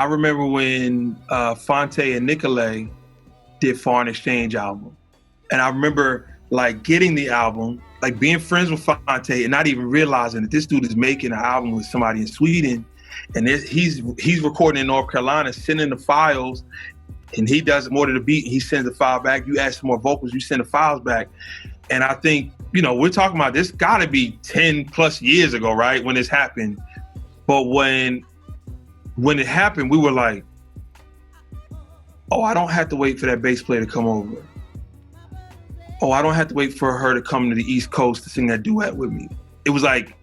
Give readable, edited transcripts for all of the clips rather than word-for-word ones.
I remember when Fonte and Nicolay did Foreign Exchange album. And I remember like getting the album, like being friends with Fonte and not even realizing that this dude is making an album with somebody in Sweden. And he's recording in North Carolina, sending the files, and he does more to the beat. He sends the file back. You add some more vocals, you send the files back. And I think, we're talking about this gotta be 10 plus years ago, right? When this happened. But when it happened, we were like, oh, I don't have to wait for that bass player to come over. Oh, I don't have to wait for her to come to the East Coast to sing that duet with me. It was like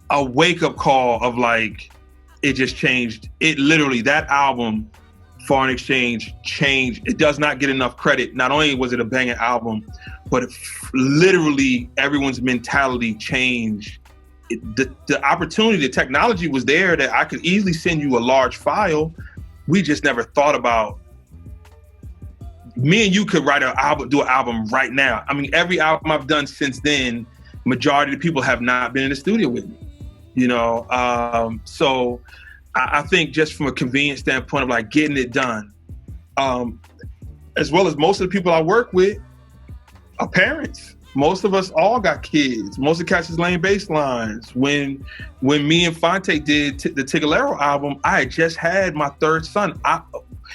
a wake-up call of like, it just changed. It literally, that album, Foreign Exchange, changed. It does not get enough credit. Not only was it a banging album, but literally everyone's mentality changed. The opportunity, the technology was there that I could easily send you a large file. We just never thought about, me and you could write an album, do an album right now. I mean, every album I've done since then, majority of the people have not been in the studio with me, So I think just from a convenience standpoint of like getting it done, as well as most of the people I work with are parents. Most of us all got kids. Most of the cats is laying bass lines. When me and Fonte did the Tigolero album, I had just had my third son.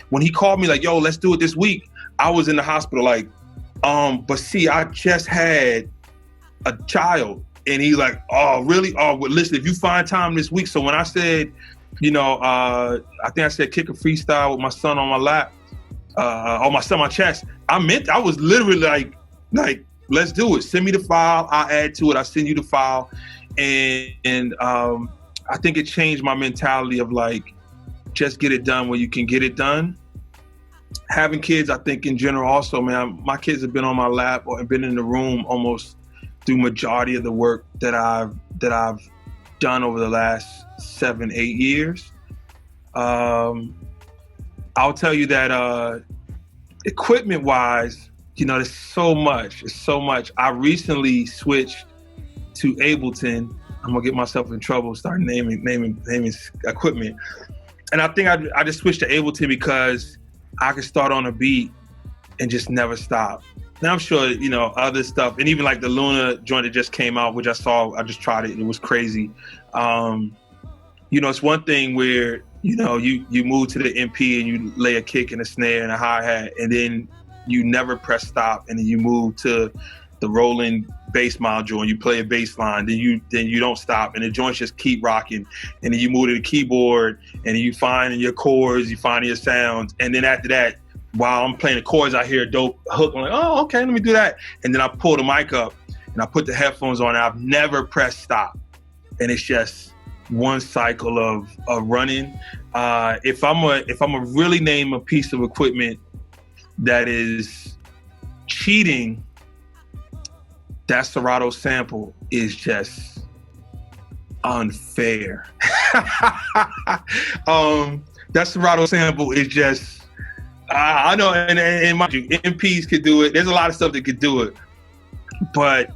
When he called me like, yo, let's do it this week, I was in the hospital like, but see, I just had a child. And he's like, oh, really? Oh, well, listen, if you find time this week. So when I said, I think I said kick a freestyle with my son on my lap, on my son on my chest, I was literally like, let's do it. Send me the file. I'll add to it. I'll send you the file. And I think it changed my mentality of like, just get it done when you can get it done. Having kids, I think in general also, man, my kids have been on my lap or been in the room almost through majority of the work that I've done over the last 7-8 years. I'll tell you that equipment wise, there's so much. It's so much. I recently switched to Ableton. I'm gonna get myself in trouble, start naming equipment. And I think I just switched to Ableton because I could start on a beat and just never stop. Now I'm sure, other stuff, and even like the Luna joint that just came out, which I just tried it. It was crazy. It's one thing where, you move to the MP and you lay a kick and a snare and a hi-hat, and then you never press stop, and then you move to the rolling bass module and you play a bass line, then you don't stop, and the joints just keep rocking, and then you move to the keyboard and you find your chords, you find your sounds, and then after that, while I'm playing the chords, I hear a dope hook. I'm like, oh, okay, let me do that. And then I pull the mic up and I put the headphones on and I've never pressed stop. And it's just one cycle of running. If I'm a really name a piece of equipment that is cheating, that Serato sample is just unfair. That Serato sample is just, I know, and mind you, MPs could do it. There's a lot of stuff that could do it, but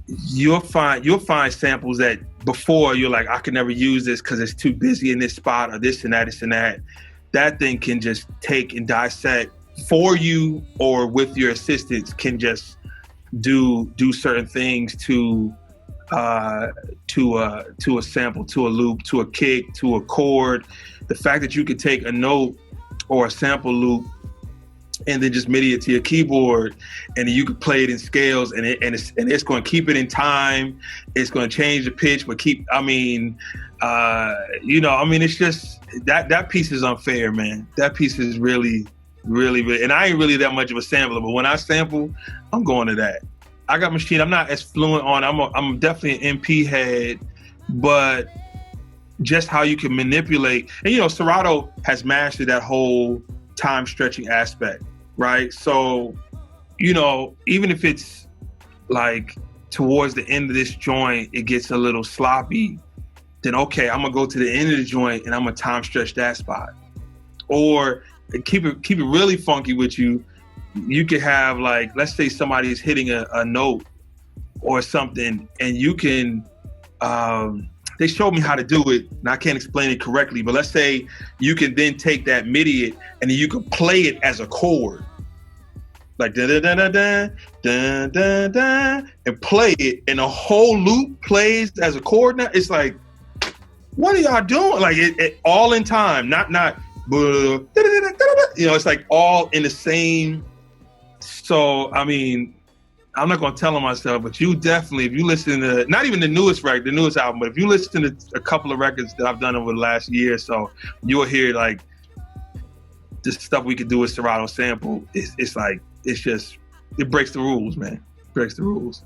you'll find samples that before you're like, I could never use this because it's too busy in this spot or this and that, this and that. That thing can just take and dissect for you, or with your assistants can just do certain things to a sample, to a loop, to a kick, to a chord. The fact that you could take a note or a sample loop and then just MIDI it to your keyboard, and then you could play it in scales, and it's going to keep it in time. It's going to change the pitch, but it's just that piece is unfair, man. That piece is really, really, really, and I ain't really that much of a sampler, but when I sample, I'm going to that. I got machine. I'm not as fluent on. I'm definitely an MP head, but just how you can manipulate, and Serato has mastered that whole time stretching aspect, right? So, even if it's like towards the end of this joint, it gets a little sloppy, then okay, I'm gonna go to the end of the joint and I'm gonna time stretch that spot. Or keep it really funky with you. You could have, like, let's say somebody is hitting a note or something, and you can they showed me how to do it, and I can't explain it correctly, but let's say you can then take that MIDI and then you can play it as a chord. Like da da da da da da da da, and play it, and the whole loop plays as a chord. Now it's like, what are y'all doing? Like it all in time, not you know, it's like all in the same. So I mean, I'm not gonna tell on myself, but you definitely, if you listen to not even the newest album, but if you listen to a couple of records that I've done over the last year or so, you'll hear like the stuff we could do with Serato sample. It's like, it's just, it breaks the rules, man. It breaks the rules.